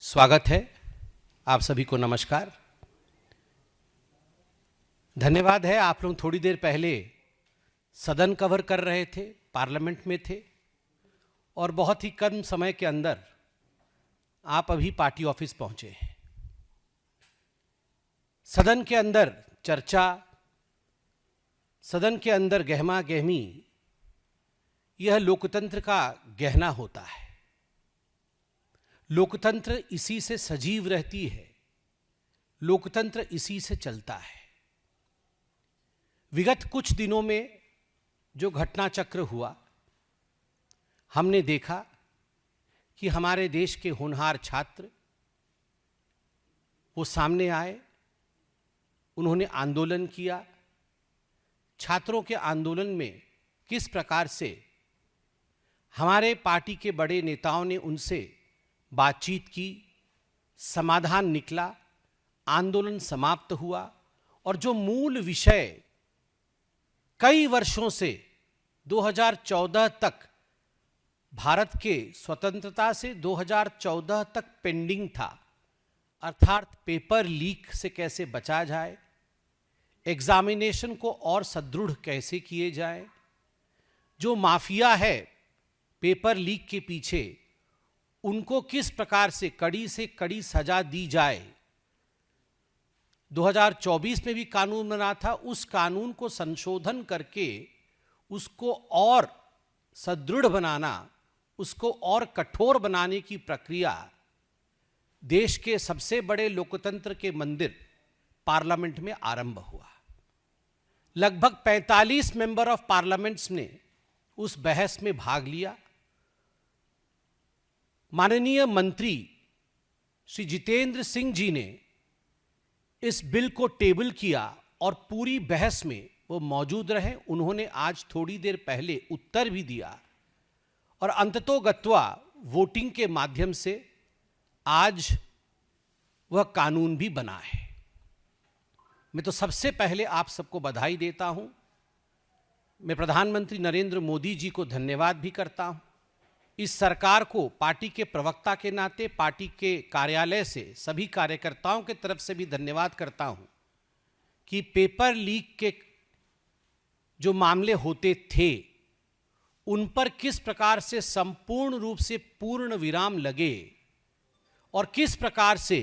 स्वागत है। आप सभी को नमस्कार। धन्यवाद है, आप लोग थोड़ी देर पहले सदन कवर कर रहे थे, पार्लियामेंट में थे और बहुत ही कम समय के अंदर आप अभी पार्टी ऑफिस पहुंचे हैं। सदन के अंदर चर्चा, सदन के अंदर गहमा गहमी, यह लोकतंत्र का गहना होता है। लोकतंत्र इसी से सजीव रहती है, लोकतंत्र इसी से चलता है। विगत कुछ दिनों में जो घटना चक्र हुआ, हमने देखा कि हमारे देश के होनहार छात्र वो सामने आए, उन्होंने आंदोलन किया। छात्रों के आंदोलन में किस प्रकार से हमारे पार्टी के बड़े नेताओं ने उनसे बातचीत की, समाधान निकला, आंदोलन समाप्त हुआ और जो मूल विषय कई वर्षों से 2014 तक, भारत के स्वतंत्रता से 2014 तक पेंडिंग था, अर्थात पेपर लीक से कैसे बचा जाए, एग्जामिनेशन को और सुदृढ़ कैसे किए जाए, जो माफिया है पेपर लीक के पीछे उनको किस प्रकार से कड़ी सजा दी जाए। 2024 में भी कानून बना था, उस कानून को संशोधन करके उसको और सुदृढ़ बनाना, उसको और कठोर बनाने की प्रक्रिया देश के सबसे बड़े लोकतंत्र के मंदिर पार्लियामेंट में आरंभ हुआ। लगभग 45 मेंबर ऑफ पार्लियामेंट्स ने उस बहस में भाग लिया। माननीय मंत्री श्री जितेंद्र सिंह जी ने इस बिल को टेबल किया और पूरी बहस में वो मौजूद रहे। उन्होंने आज थोड़ी देर पहले उत्तर भी दिया और अंततोगत्वा वोटिंग के माध्यम से आज वह कानून भी बना है। मैं तो सबसे पहले आप सबको बधाई देता हूं। मैं प्रधानमंत्री नरेंद्र मोदी जी को धन्यवाद भी करता हूं। इस सरकार को पार्टी के प्रवक्ता के नाते, पार्टी के कार्यालय से सभी कार्यकर्ताओं के तरफ से भी धन्यवाद करता हूं कि पेपर लीक के जो मामले होते थे उन पर किस प्रकार से संपूर्ण रूप से पूर्ण विराम लगे और किस प्रकार से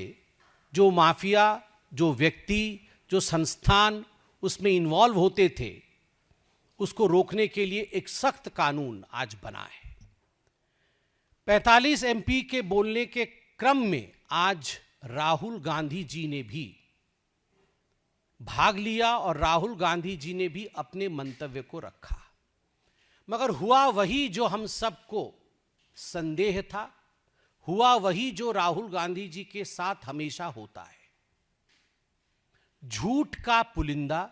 जो माफिया, जो व्यक्ति, जो संस्थान उसमें इन्वॉल्व होते थे, उसको रोकने के लिए एक सख्त कानून आज बना है। 45 एमपी के बोलने के क्रम में आज राहुल गांधी जी ने भी भाग लिया और राहुल गांधी जी ने भी अपने मंतव्य को रखा, मगर हुआ वही जो हम सबको संदेह था, हुआ वही जो राहुल गांधी जी के साथ हमेशा होता है। झूठ का पुलिंदा,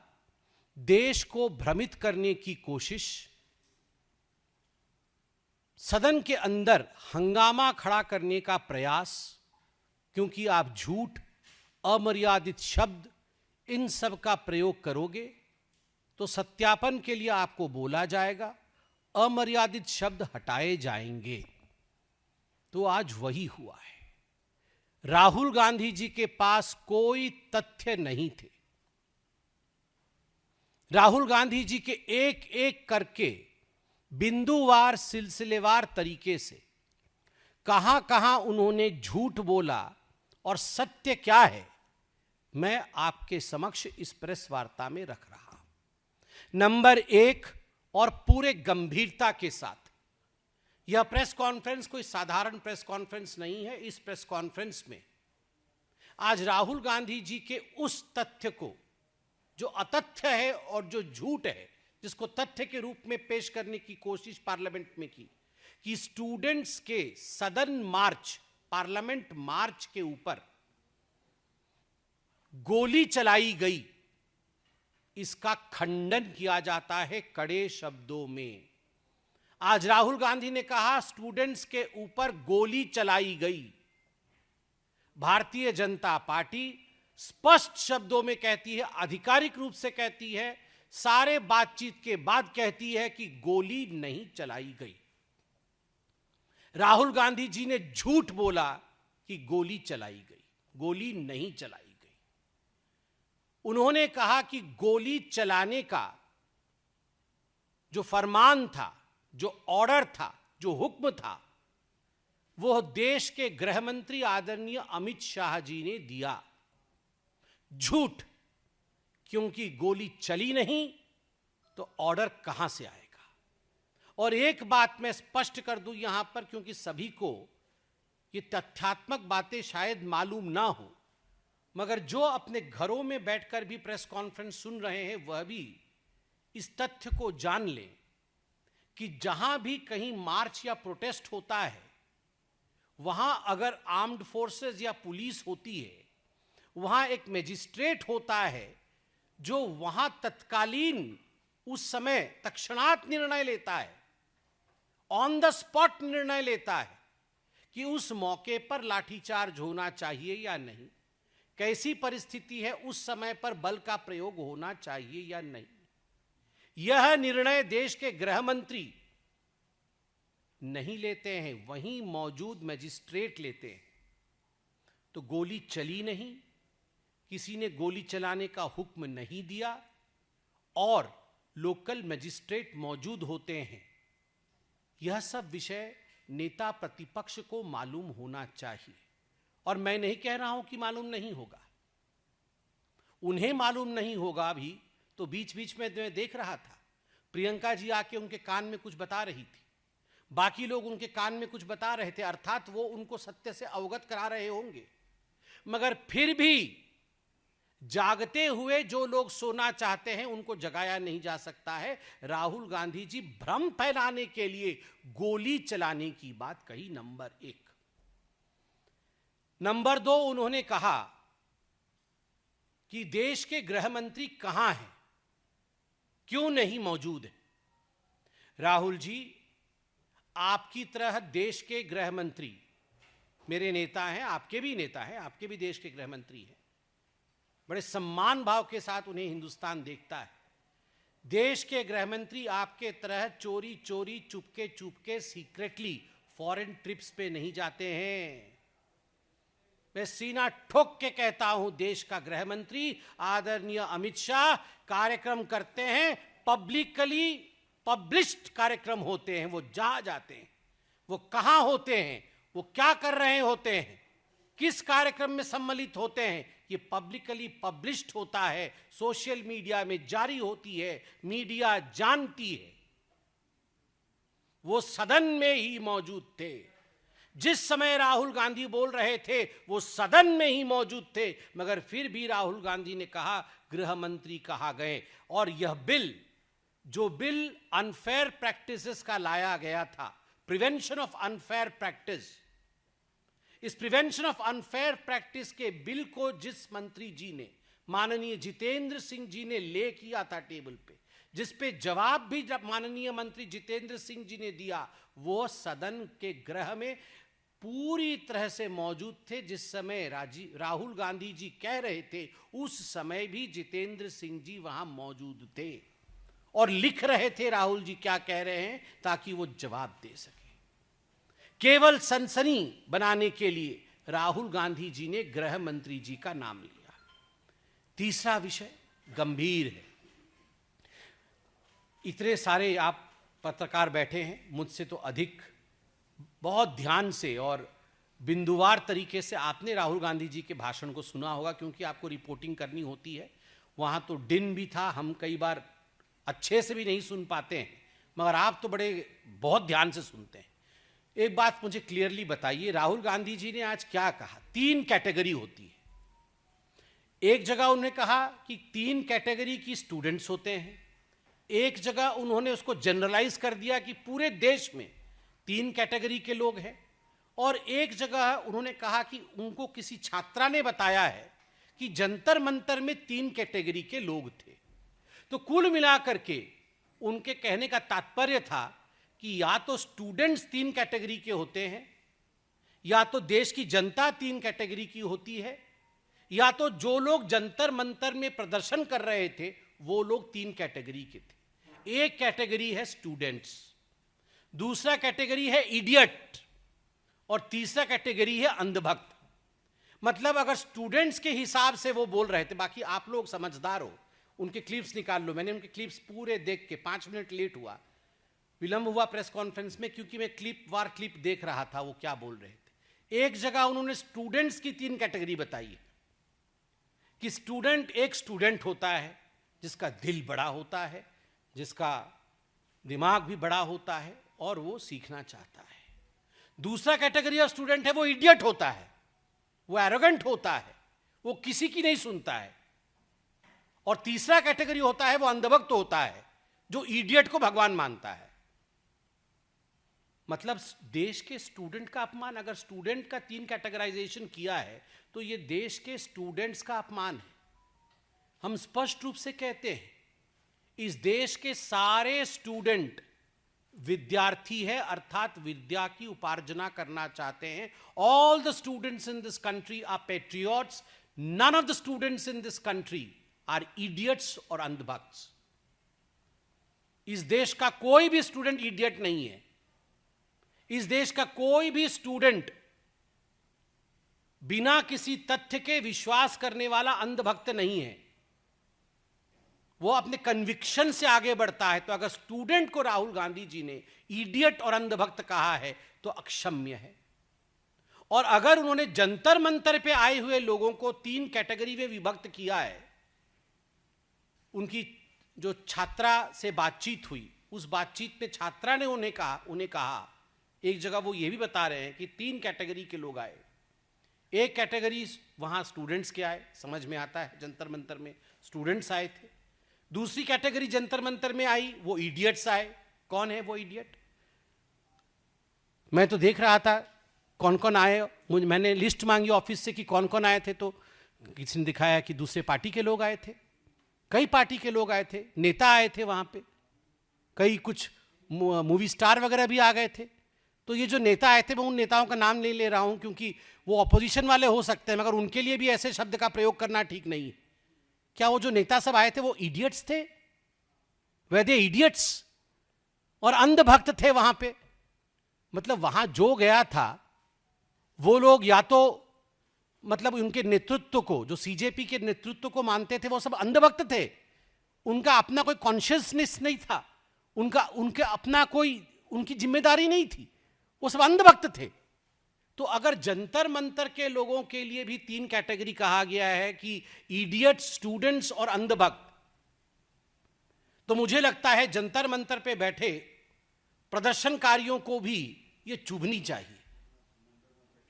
देश को भ्रमित करने की कोशिश, सदन के अंदर हंगामा खड़ा करने का प्रयास, क्योंकि आप झूठ, अमर्यादित शब्द, इन सब का प्रयोग करोगे तो सत्यापन के लिए आपको बोला जाएगा, अमर्यादित शब्द हटाए जाएंगे। तो आज वही हुआ है। राहुल गांधी जी के पास कोई तथ्य नहीं थे। राहुल गांधी जी के एक एक करके बिंदुवार, सिलसिलेवार तरीके से कहां कहां उन्होंने झूठ बोला और सत्य क्या है, मैं आपके समक्ष इस प्रेस वार्ता में रख रहा हूं। नंबर एक, और पूरे गंभीरता के साथ, यह प्रेस कॉन्फ्रेंस कोई साधारण प्रेस कॉन्फ्रेंस नहीं है। इस प्रेस कॉन्फ्रेंस में आज राहुल गांधी जी के उस तथ्य को, जो अतथ्य है और जो झूठ है, जिसको तथ्य के रूप में पेश करने की कोशिश पार्लियामेंट में की, कि स्टूडेंट्स के सदन मार्च, पार्लियामेंट मार्च के ऊपर गोली चलाई गई, इसका खंडन किया जाता है कड़े शब्दों में। आज राहुल गांधी ने कहा स्टूडेंट्स के ऊपर गोली चलाई गई। भारतीय जनता पार्टी स्पष्ट शब्दों में कहती है, आधिकारिक रूप से कहती है, सारे बातचीत के बाद कहती है कि गोली नहीं चलाई गई। राहुल गांधी जी ने झूठ बोला कि गोली चलाई गई। गोली नहीं चलाई गई। उन्होंने कहा कि गोली चलाने का जो फरमान था, जो ऑर्डर था, जो हुक्म था, वो देश के गृह मंत्री आदरणीय अमित शाह जी ने दिया। झूठ, क्योंकि गोली चली नहीं तो ऑर्डर कहां से आएगा। और एक बात मैं स्पष्ट कर दूं यहां पर, क्योंकि सभी को ये तथ्यात्मक बातें शायद मालूम ना हो, मगर जो अपने घरों में बैठकर भी प्रेस कॉन्फ्रेंस सुन रहे हैं वह भी इस तथ्य को जान लें कि जहां भी कहीं मार्च या प्रोटेस्ट होता है, वहां अगर आर्म्ड फोर्सेस या पुलिस होती है, वहां एक मजिस्ट्रेट होता है जो वहां तत्कालीन उस समय तत्क्षणात निर्णय लेता है, ऑन द स्पॉट निर्णय लेता है कि उस मौके पर लाठीचार्ज होना चाहिए या नहीं, कैसी परिस्थिति है, उस समय पर बल का प्रयोग होना चाहिए या नहीं। यह निर्णय देश के गृह मंत्री नहीं लेते हैं, वहीं मौजूद मजिस्ट्रेट लेते हैं। तो गोली चली नहीं, किसी ने गोली चलाने का हुक्म नहीं दिया और लोकल मजिस्ट्रेट मौजूद होते हैं। यह सब विषय नेता प्रतिपक्ष को मालूम होना चाहिए। और मैं नहीं कह रहा हूं कि मालूम नहीं होगा, उन्हें मालूम नहीं होगा भी। तो बीच बीच में मैं देख रहा था, प्रियंका जी आके उनके कान में कुछ बता रही थी, बाकी लोग उनके कान में कुछ बता रहे थे, अर्थात वो उनको सत्य से अवगत करा रहे होंगे। मगर फिर भी जागते हुए जो लोग सोना चाहते हैं उनको जगाया नहीं जा सकता है। राहुल गांधी जी भ्रम फैलाने के लिए गोली चलाने की बात कही, नंबर 1। नंबर 2, उन्होंने कहा कि देश के गृह मंत्री कहां हैं, क्यों नहीं मौजूद है। राहुल जी, आपकी तरह देश के गृह मंत्री मेरे नेता हैं, आपके भी नेता हैं, आपके भी देश के गृह मंत्री हैं। बड़े सम्मान भाव के साथ उन्हें हिंदुस्तान देखता है। देश के गृह मंत्री आपके तरह चोरी चोरी, Chupke Chupke, secretly foreign trips पे नहीं जाते हैं। मैं सीना ठोक के कहता हूं, देश का गृह मंत्री आदरणीय अमित शाह कार्यक्रम करते हैं, पब्लिकली पब्लिश्ड कार्यक्रम होते हैं। वो जहां जाते हैं, वो कहां होते हैं, वो क्या कर रहे होते हैं, किस कार्यक्रम में सम्मिलित होते हैं, ये पब्लिकली पब्लिश्ड होता है, सोशल मीडिया में जारी होती है, मीडिया जानती है। वो सदन में ही मौजूद थे। जिस समय राहुल गांधी बोल रहे थे वो सदन में ही मौजूद थे, मगर फिर भी राहुल गांधी ने कहा गृह मंत्री कहाँ गए। और यह बिल, जो बिल अनफेयर प्रैक्टिसेस का लाया गया था, प्रिवेंशन ऑफ अनफेयर प्रैक्टिस, इस प्रिवेंशन ऑफ अनफेयर प्रैक्टिस के बिल को जिस मंत्री जी ने, माननीय जितेंद्र सिंह जी ने ले किया था टेबल पे, जिस पे जवाब भी जब माननीय मंत्री जितेंद्र सिंह जी ने दिया, वो सदन के गृह में पूरी तरह से मौजूद थे। जिस समय राहुल गांधी जी कह रहे थे, उस समय भी जितेंद्र सिंह जी वहां मौजूद थे और लिख रहे थे राहुल जी क्या कह रहे हैं, ताकि वो जवाब दे सके। केवल सनसनी बनाने के लिए राहुल गांधी जी ने गृह मंत्री जी का नाम लिया। तीसरा विषय गंभीर है। इतने सारे आप पत्रकार बैठे हैं, मुझसे तो अधिक बहुत ध्यान से और बिंदुवार तरीके से आपने राहुल गांधी जी के भाषण को सुना होगा, क्योंकि आपको रिपोर्टिंग करनी होती है। वहां तो दिन भी था, हम कई बार अच्छे से भी नहीं सुन पाते हैं, मगर आप तो बहुत ध्यान से सुनते हैं। एक बात मुझे क्लियरली बताइए, राहुल गांधी जी ने आज क्या कहा? 3 कैटेगरी होती है। एक जगह उन्होंने कहा कि 3 कैटेगरी की स्टूडेंट्स होते हैं, एक जगह उन्होंने उसको जनरलाइज कर दिया कि पूरे देश में 3 कैटेगरी के लोग हैं, और एक जगह उन्होंने कहा कि उनको किसी छात्रा ने बताया है कि जंतर मंतर में 3 कैटेगरी के लोग थे। तो कुल मिलाकर के उनके कहने का तात्पर्य था कि या तो स्टूडेंट्स 3 कैटेगरी के होते हैं, या तो देश की जनता 3 कैटेगरी की होती है, या तो जो लोग जंतर मंतर में प्रदर्शन कर रहे थे वो लोग 3 कैटेगरी के थे। एक कैटेगरी है स्टूडेंट्स, दूसरा कैटेगरी है इडियट, और तीसरा कैटेगरी है अंधभक्त। मतलब अगर स्टूडेंट्स के हिसाब से वो बोल रहे थे, बाकी आप लोग समझदार हो, उनके क्लिप्स निकाल लो। मैंने उनके क्लिप्स पूरे देख के 5 मिनट लेट हुआ, विलंब हुआ प्रेस कॉन्फ्रेंस में, क्योंकि मैं क्लिप देख रहा था वो क्या बोल रहे थे। एक जगह उन्होंने स्टूडेंट्स की 3 कैटेगरी बताई है कि एक स्टूडेंट होता है जिसका दिल बड़ा होता है, जिसका दिमाग भी बड़ा होता है और वो सीखना चाहता है। दूसरा कैटेगरी ऑफ स्टूडेंट है वो इडियट होता है, वो एरोगेंट होता है, वो किसी की नहीं सुनता है। और तीसरा कैटेगरी होता है वो अंधभक्त होता है, जो इडियट को भगवान मानता है। मतलब देश के स्टूडेंट का अपमान, अगर स्टूडेंट का 3 कैटेगराइजेशन किया है तो ये देश के स्टूडेंट्स का अपमान है। हम स्पष्ट रूप से कहते हैं इस देश के सारे स्टूडेंट विद्यार्थी है, अर्थात विद्या की उपार्जना करना चाहते हैं। All the students in this country are patriots, none of the students in this country are idiots और अंधभक्त। इस देश का कोई भी स्टूडेंट इडियट नहीं है, इस देश का कोई भी स्टूडेंट बिना किसी तथ्य के विश्वास करने वाला अंधभक्त नहीं है, वो अपने कन्विक्शन से आगे बढ़ता है। तो अगर स्टूडेंट को राहुल गांधी जी ने इडियट और अंधभक्त कहा है तो अक्षम्य है। और अगर उन्होंने जंतर मंतर पे आए हुए लोगों को 3 कैटेगरी में विभक्त किया है, उनकी जो छात्रा से बातचीत हुई, उस बातचीत में छात्रा ने उन्हें कहा, एक जगह वो ये भी बता रहे हैं कि 3 कैटेगरी के लोग आए। एक कैटेगरी वहां स्टूडेंट्स के आए, समझ में आता है, जंतर मंतर में स्टूडेंट्स आए थे। दूसरी कैटेगरी जंतर मंतर में आई, वो इडियट्स आए। कौन है वो इडियट? मैं तो देख रहा था कौन कौन आए, मैंने लिस्ट मांगी ऑफिस से कि कौन कौन आए थे, तो किसी ने दिखाया कि दूसरे पार्टी के लोग आए थे, कई पार्टी के लोग आए थे, नेता आए थे वहां पे, कई कुछ मूवी स्टार वगैरह भी आ गए थे। तो ये जो नेता आए थे, मैं उन नेताओं का नाम नहीं ले रहा हूं क्योंकि वो ऑपोजिशन वाले हो सकते हैं, मगर उनके लिए भी ऐसे शब्द का प्रयोग करना ठीक नहीं है। क्या वो जो नेता सब आए थे वो इडियट्स थे? वे दे इडियट्स और अंधभक्त थे वहां पे? मतलब वहां जो गया था वो लोग या तो मतलब उनके नेतृत्व को, जो सीजेपी के नेतृत्व को मानते थे, वो सब अंधभक्त थे। उनका अपना कोई कॉन्शियसनेस नहीं था, उनके अपना कोई उनकी जिम्मेदारी नहीं थी, वो सब अंधभक्त थे। तो अगर जंतर मंतर के लोगों के लिए भी 3 कैटेगरी कहा गया है कि इडियट, स्टूडेंट्स और अंधभक्त, तो मुझे लगता है जंतर मंतर पे बैठे प्रदर्शनकारियों को भी ये चुभनी चाहिए।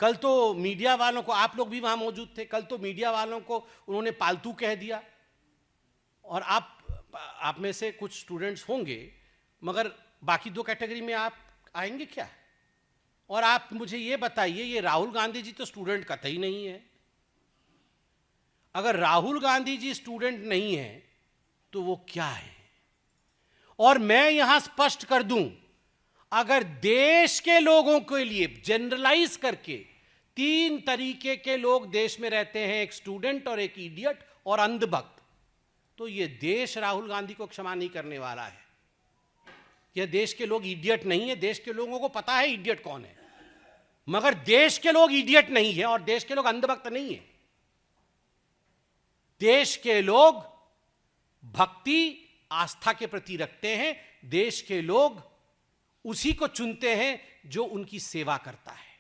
कल तो मीडिया वालों को, आप लोग भी वहां मौजूद थे, कल तो मीडिया वालों को उन्होंने पालतू कह दिया। और आप में से कुछ स्टूडेंट्स होंगे, मगर बाकी 2 कैटेगरी में आप आएंगे क्या? और आप मुझे ये बताइए, ये राहुल गांधी जी तो स्टूडेंट कतई नहीं है। अगर राहुल गांधी जी स्टूडेंट नहीं है तो वो क्या है? और मैं यहां स्पष्ट कर दूं, अगर देश के लोगों के लिए जनरलाइज करके 3 तरीके के लोग देश में रहते हैं, एक स्टूडेंट और एक इडियट और अंधभक्त, तो ये देश राहुल गांधी को क्षमा नहीं करने वाला है। यह देश के लोग इडियट नहीं है, देश के लोगों को पता है इडियट कौन है, मगर देश के लोग इडियट नहीं है और देश के लोग अंधभक्त नहीं है। देश के लोग भक्ति, आस्था के प्रति रखते हैं, देश के लोग उसी को चुनते हैं जो उनकी सेवा करता है।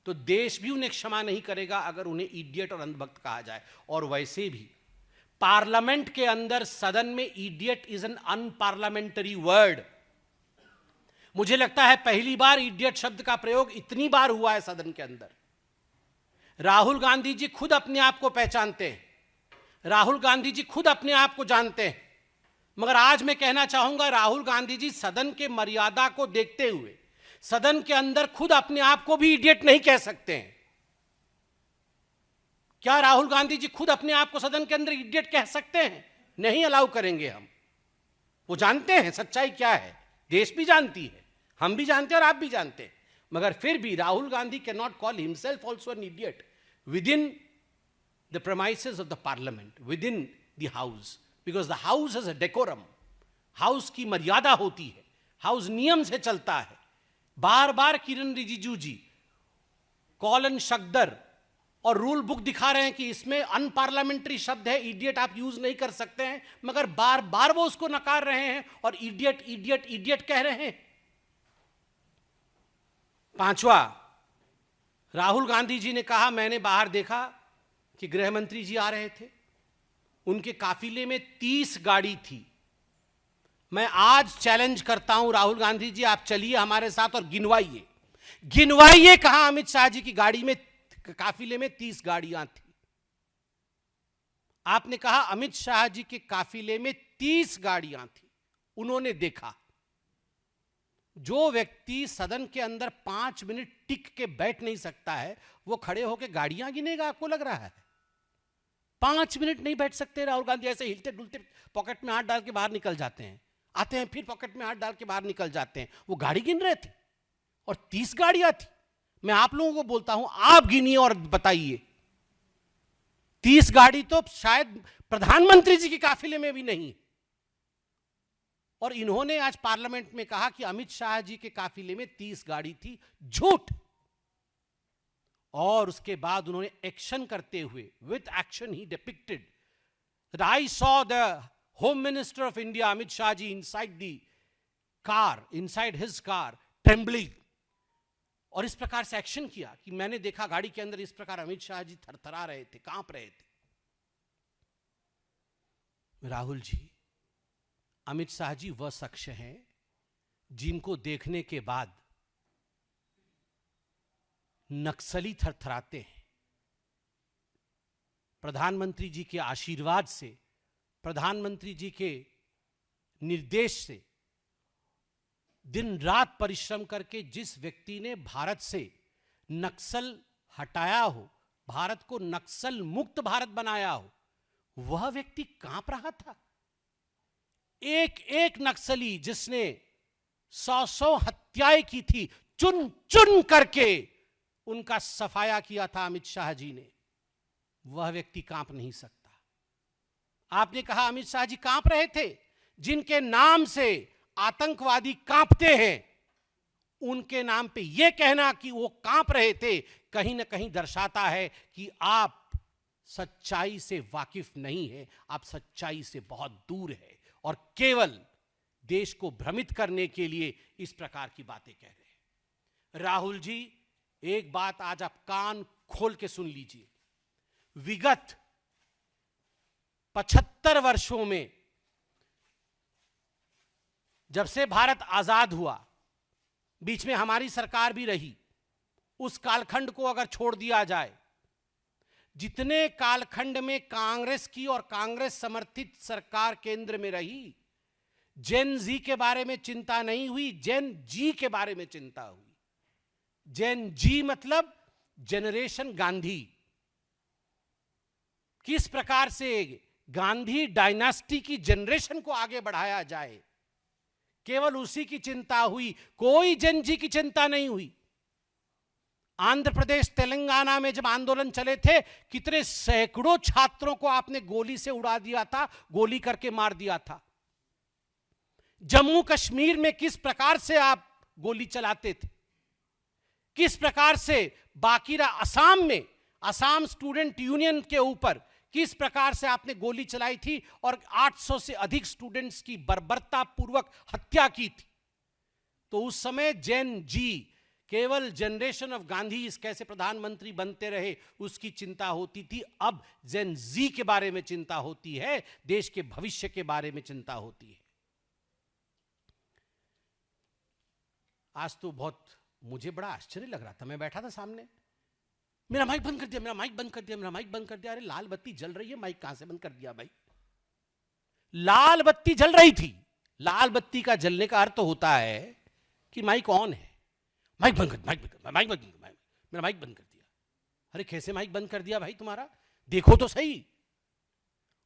तो देश भी उन्हें क्षमा नहीं करेगा अगर उन्हें इडियट और अंधभक्त कहा जाए। और वैसे भी पार्लियामेंट के अंदर, सदन में, इडियट इज एन अनपार्लियामेंटरी वर्ड। मुझे लगता है पहली बार इडियट शब्द का प्रयोग इतनी बार हुआ है सदन के अंदर। राहुल गांधी जी खुद अपने आप को पहचानते हैं, राहुल गांधी जी खुद अपने आप को जानते हैं, मगर आज मैं कहना चाहूंगा राहुल गांधी जी सदन के मर्यादा को देखते हुए सदन के अंदर खुद अपने आप को भी इडियट नहीं कह सकते हैं। क्या राहुल गांधी जी खुद अपने आप को सदन के अंदर इडियट कह सकते हैं? नहीं अलाउ करेंगे हम। वो जानते हैं सच्चाई क्या है, देश भी जानती है, हम भी जानते हैं और आप भी जानते हैं, मगर फिर भी Rahul Gandhi can not call himself also an idiot with in the premises of the parliament, with in the house, because the house has a decorum. House की मर्यादा होती है, हाउस नियम से चलता है। बार बार किरण रिजिजू जी, कॉलन शकदर और रूल बुक दिखा रहे हैं कि इसमें अनपार्लियामेंट्री शब्द है, इडियट आप यूज नहीं कर सकते हैं, मगर बार बार वो उसको नकार रहे हैं और इडियट इडियट इडियट कह रहे हैं। पांचवा, राहुल गांधी जी ने कहा, मैंने बाहर देखा कि गृह मंत्री जी आ रहे थे, उनके काफिले में 30 गाड़ी थी। मैं आज चैलेंज करता हूं राहुल गांधी जी, आप चलिए हमारे साथ और गिनवाइए, गिनवाइए कहां अमित शाह जी की गाड़ी में, काफिले में 30 गाड़ियां थी। आपने कहा अमित शाह जी के काफिले में 30 गाड़ियां थी, उन्होंने देखा। जो व्यक्ति सदन के अंदर 5 मिनट टिक के बैठ नहीं सकता है, वो खड़े होकर गाड़ियां गिनेगा, आपको लग रहा है? 5 मिनट नहीं बैठ सकते राहुल गांधी, ऐसे हिलते डुलते पॉकेट में हाथ डाल के बाहर निकल जाते हैं, आते हैं फिर पॉकेट में हाथ डाल के बाहर निकल जाते हैं। वो गाड़ी गिन रहे थे और 30 गाड़ियां थी। मैं आप लोगों को बोलता हूं, आप गिनिए और बताइए। 30 गाड़ी तो शायद प्रधानमंत्री जी के काफिले में भी नहीं। और इन्होंने आज पार्लियामेंट में कहा कि अमित शाह जी के काफिले में 30 गाड़ी थी, झूठ। और उसके बाद उन्होंने एक्शन करते हुए, विथ एक्शन ही depicted that I saw the home minister of India Amit Shah ji inside the car, inside his car, trembling. और इस प्रकार से एक्शन किया कि मैंने देखा गाड़ी के अंदर इस प्रकार अमित शाह जी थरथरा रहे थे, कांप रहे थे। राहुल जी, अमित शाह जी वह शख्स हैं जिनको देखने के बाद नक्सली थरथराते हैं। प्रधानमंत्री जी के आशीर्वाद से, प्रधानमंत्री जी के निर्देश से दिन रात परिश्रम करके जिस व्यक्ति ने भारत से नक्सल हटाया हो, भारत को नक्सल मुक्त भारत बनाया हो, वह व्यक्ति कांप रहा था। एक एक नक्सली जिसने 100 हत्याएं की थी, चुन चुन करके उनका सफाया किया था अमित शाह जी ने, वह व्यक्ति कांप नहीं सकता। आपने कहा अमित शाह जी कांप रहे थे, जिनके नाम से आतंकवादी कांपते हैं, उनके नाम पे यह कहना कि वो कांप रहे थे, कहीं ना कहीं दर्शाता है कि आप सच्चाई से वाकिफ नहीं है, आप सच्चाई से बहुत दूर है और केवल देश को भ्रमित करने के लिए इस प्रकार की बातें कह रहे हैं। राहुल जी, एक बात आज आप कान खोल के सुन लीजिए। विगत 75 वर्षों में, जब से भारत आजाद हुआ, बीच में हमारी सरकार भी रही, उस कालखंड को अगर छोड़ दिया जाए, जितने कालखंड में कांग्रेस की और कांग्रेस समर्थित सरकार केंद्र में रही, जेन जी के बारे में चिंता नहीं हुई, जेन जी के बारे में चिंता हुई। जेन जी मतलब जनरेशन गांधी। किस प्रकार से गांधी डायनास्टी की जनरेशन को आगे बढ़ाया जाए, केवल उसी की चिंता हुई, कोई जेन जी की चिंता नहीं हुई। आंध्र प्रदेश, तेलंगाना में जब आंदोलन चले थे, कितने सैकड़ों छात्रों को आपने गोली से उड़ा दिया था, गोली करके मार दिया था। जम्मू कश्मीर में किस प्रकार से आप गोली चलाते थे, किस प्रकार से बाकीरा असम में, असम स्टूडेंट यूनियन के ऊपर किस प्रकार से आपने गोली चलाई थी और 800 से अधिक स्टूडेंट्स की बर्बरता पूर्वक हत्या की थी। तो उस समय जेन जी, केवल जनरेशन ऑफ गांधी कैसे प्रधानमंत्री बनते रहे उसकी चिंता होती थी। अब जेन जी के बारे में चिंता होती है, देश के भविष्य के बारे में चिंता होती है। आज तो बहुत मुझे बड़ा आश्चर्य लग रहा था, मैं बैठा था सामने, मेरा माइक बंद कर दिया, मेरा माइक बंद कर दिया, मेरा माइक बंद कर दिया। अरे लाल बत्ती जल रही है, माइक कहां से बंद कर दिया भाई? लाल बत्ती जल रही थी। लाल बत्ती का जलने का अर्थ होता है कि माइक ऑन है। माइक बंद कर, माइक बंद कर, माइक बंद कर, मेरा माइक बंद कर दिया। अरे कैसे माइक बंद कर दिया भाई तुम्हारा? देखो तो सही।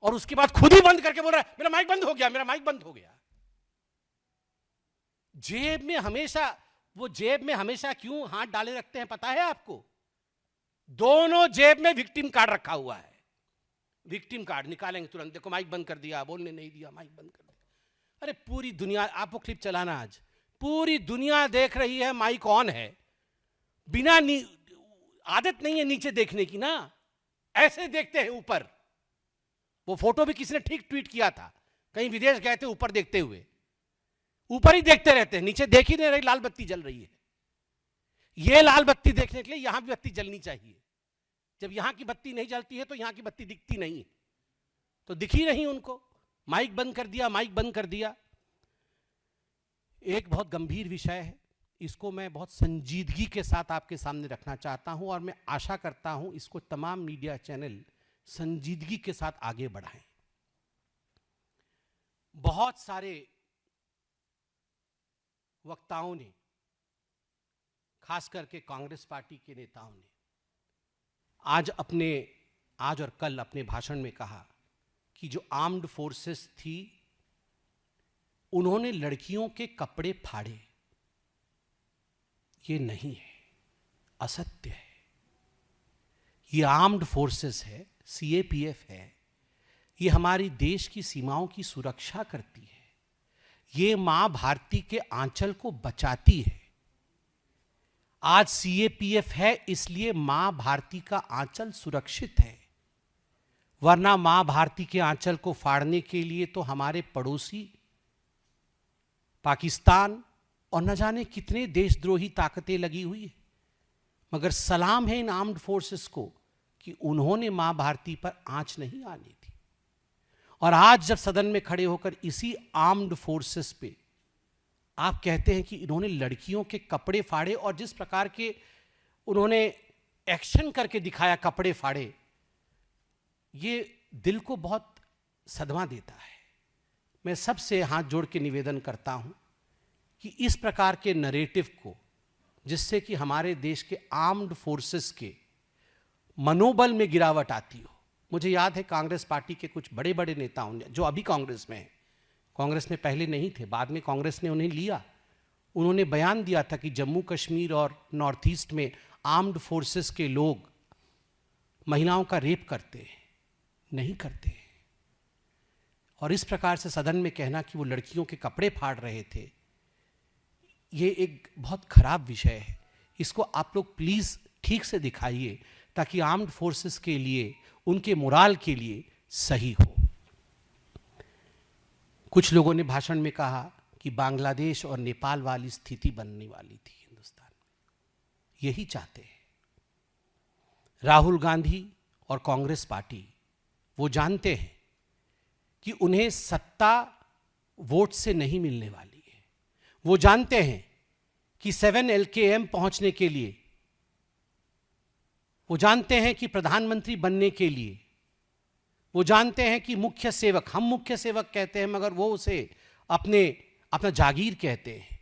और उसके बाद खुद ही बंद करके बोल रहा है मेरा माइक बंद हो गया, मेरा माइक बंद हो गया। जेब में हमेशा, वो जेब में हमेशा क्यों हाथ डाले रखते हैं पता है आपको? दोनों जेब में विक्टिम कार्ड रखा हुआ है। विक्टिम कार्ड निकालेंगे तुरंत, देखो माइक बंद कर दिया, बोलने नहीं दिया, माइक बंद कर दिया। अरे पूरी दुनिया, आपको क्लिप चलाना आज, पूरी दुनिया देख रही है माइक ऑन है, बिना आदत नहीं है नीचे देखने की ना, ऐसे देखते हैं ऊपर। वो फोटो भी किसी ने ठीक ट्वीट किया था, कहीं विदेश गए थे ऊपर देखते हुए, ऊपर ही देखते रहते हैं, नीचे देख ही नहीं रही, लाल बत्ती जल रही है। ये लाल बत्ती देखने के लिए यहां भी बत्ती जलनी चाहिए। जब यहां की बत्ती नहीं जलती है तो यहां की बत्ती दिखती नहीं है, तो दिखी नहीं उनको। माइक बंद कर दिया, माइक बंद कर दिया। एक बहुत गंभीर विषय है, इसको मैं बहुत संजीदगी के साथ आपके सामने रखना चाहता हूं और मैं आशा करता हूं इसको तमाम मीडिया चैनल संजीदगी के साथ आगे बढ़ाएं। बहुत सारे वक्ताओं ने, खास करके कांग्रेस पार्टी के नेताओं ने आज और कल अपने भाषण में कहा कि जो आर्म्ड फोर्सेस थी उन्होंने लड़कियों के कपड़े फाड़े। ये नहीं है, असत्य है। ये आर्म्ड फोर्सेस है, सीएपीएफ है, ये हमारी देश की सीमाओं की सुरक्षा करती है। ये मां भारती के आंचल को बचाती है। आज सीएपीएफ है इसलिए मां भारती का आंचल सुरक्षित है, वरना मां भारती के आंचल को फाड़ने के लिए तो हमारे पड़ोसी पाकिस्तान और न जाने कितने देशद्रोही ताकतें लगी हुई है। मगर सलाम है इन आर्म्ड फोर्सेस को कि उन्होंने मां भारती पर आंच नहीं आने दी। और आज जब सदन में खड़े होकर इसी आर्म्ड फोर्सेस पे आप कहते हैं कि इन्होंने लड़कियों के कपड़े फाड़े, और जिस प्रकार के उन्होंने एक्शन करके दिखाया कपड़े फाड़े, ये दिल को बहुत सदमा देता है। मैं सबसे हाथ जोड़ के निवेदन करता हूं कि इस प्रकार के नरेटिव को, जिससे कि हमारे देश के आर्म्ड फोर्सेस के मनोबल में गिरावट आती हो। मुझे याद है कांग्रेस पार्टी के कुछ बड़े बड़े नेताओं ने, जो अभी कांग्रेस में हैं, कांग्रेस में पहले नहीं थे, बाद में कांग्रेस ने उन्हें लिया, उन्होंने बयान दिया था कि जम्मू कश्मीर और नॉर्थ ईस्ट में आर्म्ड फोर्सेस के लोग महिलाओं का रेप करते हैं। नहीं करते हैं। और इस प्रकार से सदन में कहना कि वो लड़कियों के कपड़े फाड़ रहे थे, ये एक बहुत खराब विषय है। इसको आप लोग प्लीज ठीक से दिखाइए ताकि आर्म्ड फोर्सेस के लिए, उनके मोराल के लिए सही हो। कुछ लोगों ने भाषण में कहा कि बांग्लादेश और नेपाल वाली स्थिति बनने वाली थी हिंदुस्तान में। यही चाहते हैं राहुल गांधी और कांग्रेस पार्टी। वो जानते हैं कि उन्हें सत्ता वोट से नहीं मिलने वाली है। वो जानते हैं कि 7 LKM पहुंचने के लिए, वो जानते हैं कि प्रधानमंत्री बनने के लिए, वो जानते हैं कि मुख्य सेवक, हम मुख्य सेवक कहते हैं मगर वो उसे अपना जागीर कहते हैं।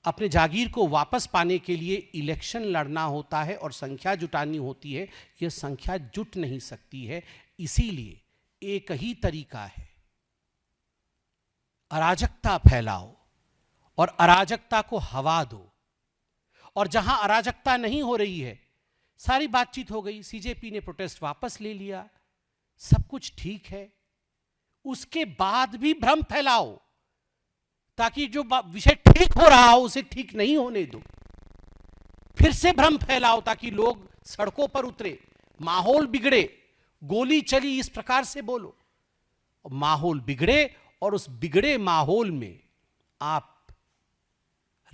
अपने जागीर को वापस पाने के लिए इलेक्शन लड़ना होता है और संख्या जुटानी होती है। यह संख्या जुट नहीं सकती है। इसीलिए एक ही तरीका है, अराजकता फैलाओ और अराजकता को हवा दो। और जहां अराजकता नहीं हो रही है, सारी बातचीत हो गई, सीजेपी ने प्रोटेस्ट वापस ले लिया, सब कुछ ठीक है, उसके बाद भी भ्रम फैलाओ ताकि जो विषय ठीक हो रहा हो उसे ठीक नहीं होने दो। फिर से भ्रम फैलाओ ताकि लोग सड़कों पर उतरे, माहौल बिगड़े, गोली चली, इस प्रकार से बोलो। माहौल बिगड़े और उस बिगड़े माहौल में आप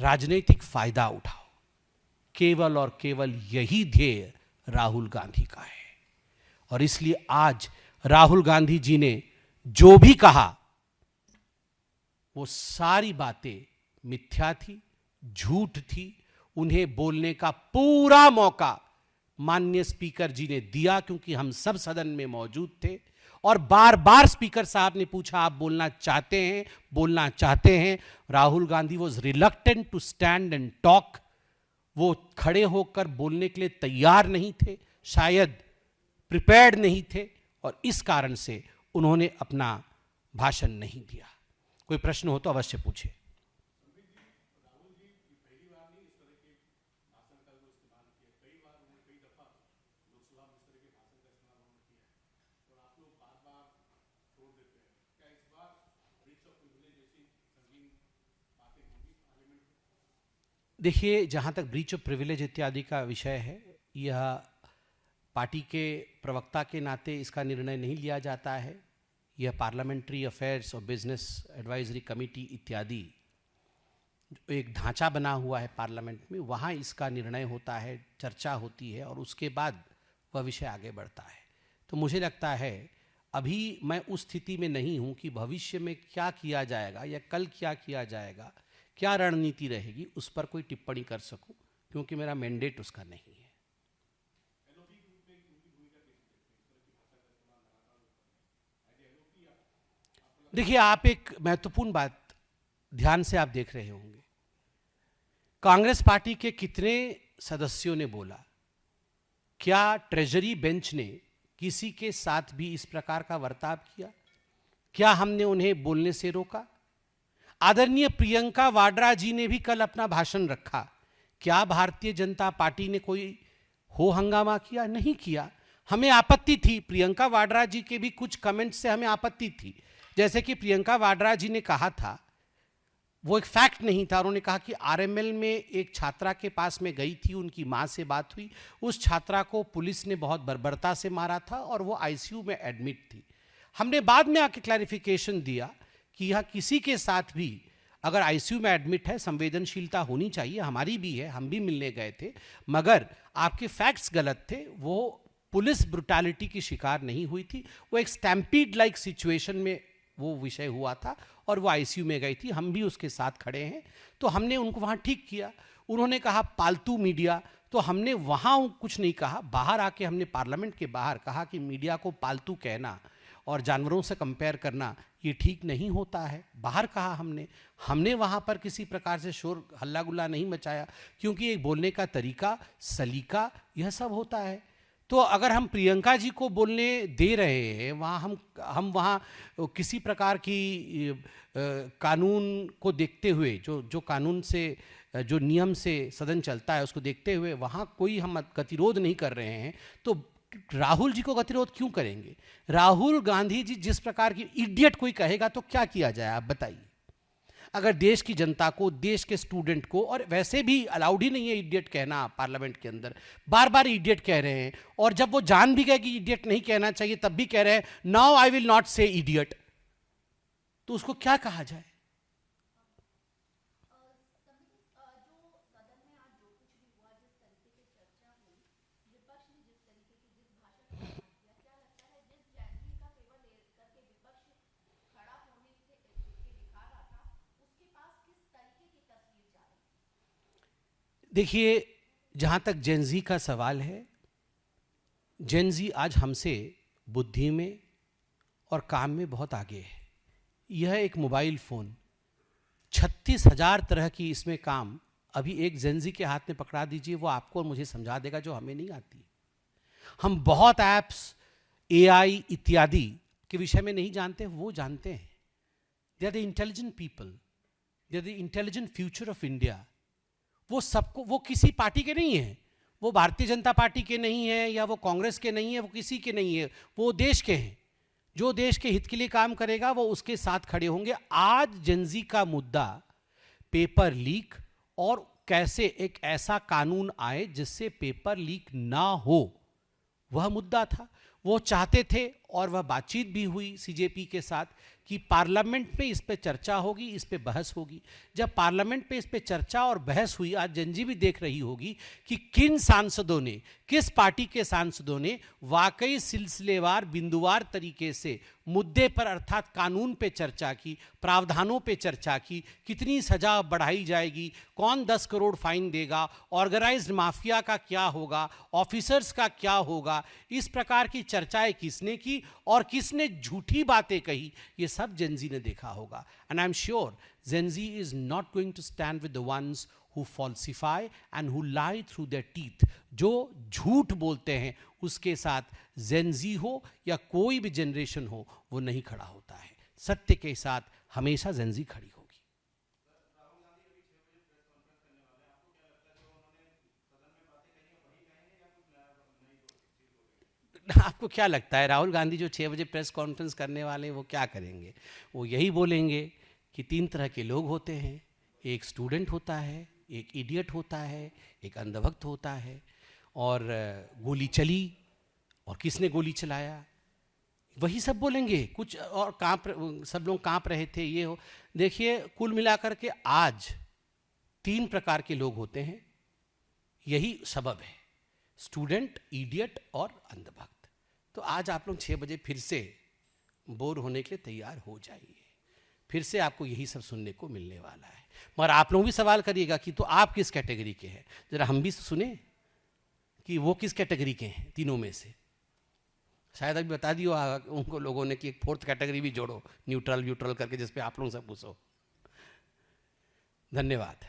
राजनीतिक फायदा उठाओ। केवल और केवल यही ध्येय राहुल गांधी का है। और इसलिए आज राहुल गांधी जी ने जो भी कहा वो सारी बातें मिथ्या थी, झूठ थी। उन्हें बोलने का पूरा मौका माननीय स्पीकर जी ने दिया, क्योंकि हम सब सदन में मौजूद थे और बार बार स्पीकर साहब ने पूछा आप बोलना चाहते हैं। Rahul Gandhi was reluctant to stand and talk. वो खड़े होकर बोलने के लिए तैयार नहीं थे, शायद प्रिपेयर्ड नहीं थे, और इस कारण से उन्होंने अपना भाषण नहीं दिया। कोई प्रश्न हो तो अवश्य पूछे। देखिए, जहां तक ब्रीच ऑफ प्रिविलेज इत्यादि का विषय है, यह पार्टी के प्रवक्ता के नाते इसका निर्णय नहीं लिया जाता है। यह पार्लियामेंट्री अफेयर्स और बिजनेस एडवाइजरी कमेटी इत्यादि एक ढांचा बना हुआ है पार्लियामेंट में, वहाँ इसका निर्णय होता है, चर्चा होती है और उसके बाद वह विषय आगे बढ़ता है। तो मुझे लगता है अभी मैं उस स्थिति में नहीं हूँ कि भविष्य में क्या किया जाएगा या कल क्या किया जाएगा, क्या रणनीति रहेगी, उस पर कोई टिप्पणी कर सकूं, क्योंकि मेरा मैंडेट उसका नहीं है। देखिए, आप एक महत्वपूर्ण बात ध्यान से आप देख रहे होंगे, कांग्रेस पार्टी के कितने सदस्यों ने बोला, क्या ट्रेजरी बेंच ने किसी के साथ भी इस प्रकार का बर्ताव किया? क्या हमने उन्हें बोलने से रोका? आदरणीय प्रियंका वाड्रा जी ने भी कल अपना भाषण रखा, क्या भारतीय जनता पार्टी ने कोई हो हंगामा किया? नहीं किया। हमें आपत्ति थी, प्रियंका वाड्रा जी के भी कुछ कमेंट्स से हमें आपत्ति थी। जैसे कि प्रियंका वाड्रा जी ने कहा था, वो एक फैक्ट नहीं था, उन्होंने कहा कि आरएमएल में एक छात्रा के पास में गई थी, उनकी मां से बात हुई, उस छात्रा को पुलिस ने बहुत बर्बरता से मारा था और वो आईसीयू में एडमिट थी। हमने बाद में आके क्लैरिफिकेशन दिया कि यह किसी के साथ भी अगर आईसीयू में एडमिट है, संवेदनशीलता होनी चाहिए, हमारी भी है, हम भी मिलने गए थे, मगर आपके फैक्ट्स गलत थे। वो पुलिस ब्रुटैलिटी की शिकार नहीं हुई थी, वो एक स्टैम्पीड लाइक सिचुएशन में वो विषय हुआ था और वो आईसीयू में गई थी, हम भी उसके साथ खड़े हैं। तो हमने उनको वहाँ ठीक किया। उन्होंने कहा पालतू मीडिया, तो हमने वहाँ कुछ नहीं कहा, बाहर आके हमने पार्लियामेंट के बाहर कहा कि मीडिया को पालतू कहना और जानवरों से कंपेयर करना ये ठीक नहीं होता है। बाहर कहा हमने वहाँ पर किसी प्रकार से शोर हल्ला गुल्ला नहीं मचाया, क्योंकि एक बोलने का तरीका, सलीका, यह सब होता है। तो अगर हम प्रियंका जी को बोलने दे रहे हैं, वहाँ हम वहाँ किसी प्रकार की कानून को देखते हुए, जो कानून से, जो नियम से सदन चलता है उसको देखते हुए वहाँ कोई हम गतिरोध नहीं कर रहे हैं, तो राहुल जी को गतिरोध क्यों करेंगे? राहुल गांधी जी जिस प्रकार की इडियट कोई कहेगा तो क्या किया जाए, आप बताइए। अगर देश की जनता को, देश के स्टूडेंट को, और वैसे भी अलाउड ही नहीं है इडियट कहना पार्लियामेंट के अंदर, बार बार इडियट कह रहे हैं, और जब वो जान भी गए कि इडियट नहीं कहना चाहिए तब भी कह रहे हैं नाउ आई विल नॉट से इडियट, तो उसको क्या कहा जाए? देखिए, जहाँ तक जेनजी का सवाल है, जेनजी आज हमसे बुद्धि में और काम में बहुत आगे है। यह एक मोबाइल फ़ोन, 36,000 तरह की इसमें काम अभी एक जेनजी के हाथ में पकड़ा दीजिए, वो आपको और मुझे समझा देगा जो हमें नहीं आती। हम बहुत ऐप्स, एआई इत्यादि के विषय में नहीं जानते, वो जानते हैं। They are the intelligent people, they are the intelligent future of India. वो सबको, वो किसी पार्टी के नहीं है, वो भारतीय जनता पार्टी के नहीं है या वो कांग्रेस के नहीं है, वो किसी के नहीं है, वो देश के हैं। जो देश के हित के लिए काम करेगा वो उसके साथ खड़े होंगे। आज जेनजी का मुद्दा पेपर लीक और कैसे एक ऐसा कानून आए जिससे पेपर लीक ना हो, वह मुद्दा था। वो चाहते थे और वह बातचीत भी हुई सीजेपी के साथ कि पार्लियामेंट में इस पे चर्चा होगी, इस पे बहस होगी। जब पार्लियामेंट पे इस पे चर्चा और बहस हुई, आज जेनजी भी देख रही होगी कि किन सांसदों ने, किस पार्टी के सांसदों ने वाकई सिलसिलेवार, बिंदुवार तरीके से मुद्दे पर अर्थात कानून पे चर्चा की, प्रावधानों पे चर्चा की, कितनी सजा बढ़ाई जाएगी, कौन 10 करोड़ फाइन देगा, ऑर्गेनाइज्ड माफिया का क्या होगा, ऑफिसर्स का क्या होगा, इस प्रकार की चर्चाएं किसने की और किसने झूठी बातें कही, ये सब जेनजी ने देखा होगा। And I am sure Gen Z is not going to stand with the ones who falsify and who lie through their teeth। जो झूठ बोलते हैं उसके साथ जेनजी हो या कोई भी जनरेशन हो, वो नहीं खड़ा होता है। सत्य के साथ हमेशा जेनजी खड़ी होगी। आपको क्या लगता है राहुल गांधी जो 6 बजे प्रेस कॉन्फ्रेंस करने वाले हैं वो क्या करेंगे? वो यही बोलेंगे कि 3 तरह के लोग होते हैं, एक स्टूडेंट होता है, एक इडियट होता है, एक अंधभक्त होता है, और गोली चली और किसने गोली चलाया, वही सब बोलेंगे। कुछ और सब लोग कांप रहे थे, ये हो। देखिए, कुल मिलाकर के आज 3 प्रकार के लोग होते हैं, यही सबब है, स्टूडेंट, इडियट और अंधभक्त। तो आज आप लोग 6 बजे फिर से बोर होने के लिए तैयार हो जाइए, फिर से आपको यही सब सुनने को मिलने वाला है। मगर आप लोग भी सवाल करिएगा कि तो आप किस कैटेगरी के हैं, जरा हम भी सुने कि वो किस कैटेगरी के हैं तीनों में से। शायद अभी बता दियो उनको लोगों ने कि एक 4th कैटेगरी भी जोड़ो, न्यूट्रल करके, जिस पे आप लोग सब पूछो। धन्यवाद।